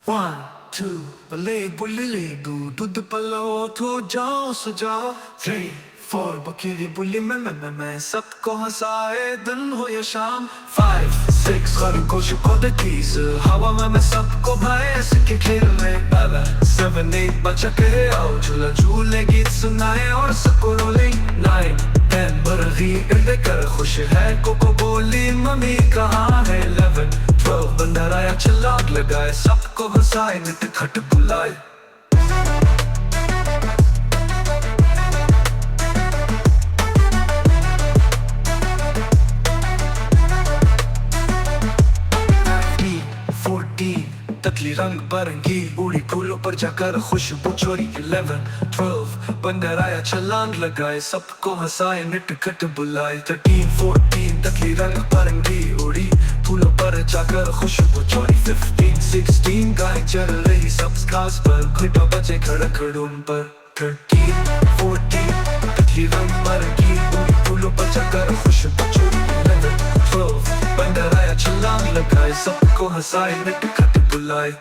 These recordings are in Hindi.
One, two, बल्ले बुल्ले दू दूध पलो थो जाओ सजाओ. 3, 4, बकरी बुल्ली मैं सबको हंसाए दिन हो या शाम. 5, 6, खरगोश को दे tease हवा में मैं सबको भाए ऐसे के खेल में. 7, 8, बचा के आओ झूला झूले गीत सुनाए और सबको रोलिंग. 9, 10, बरगी इर्द कर खुश है कोको बोली मम्मी कहाँ है. 11, 12, बंदर आया छलांग लगाए सबको हंसाए नित खट बुलाए. तकली रंग बरंगी उड़ी फूलों पर जाकर खुशबू चोरी. 11, 12, बंदर आया छलांग लगाए सबको हंसाए निट खट बुलाए. 13, 14, तकली रंग बरंगी उड़ी फूलों पर जाकर खुशबू चोरी. 15, 16, गाय चल रही सब घास पर घुटा बचे खड़खड़ून पर. 13, 14, तकली रंग बरंगी उड़ी फूलों पर जाकर खुशबू चोरी. 11, 12, बंदर आया छलांग लगाए सबको हंसाए निट खट बुलाए.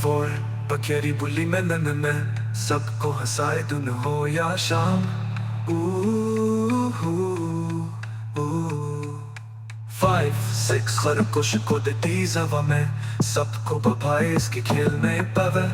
फोर बकेरी बुली मैं सबको हंसाए दिन हो या शाम. 5, 6, खरगोश को दे tease हवा में सबको बभाए इसके खेल में पावे.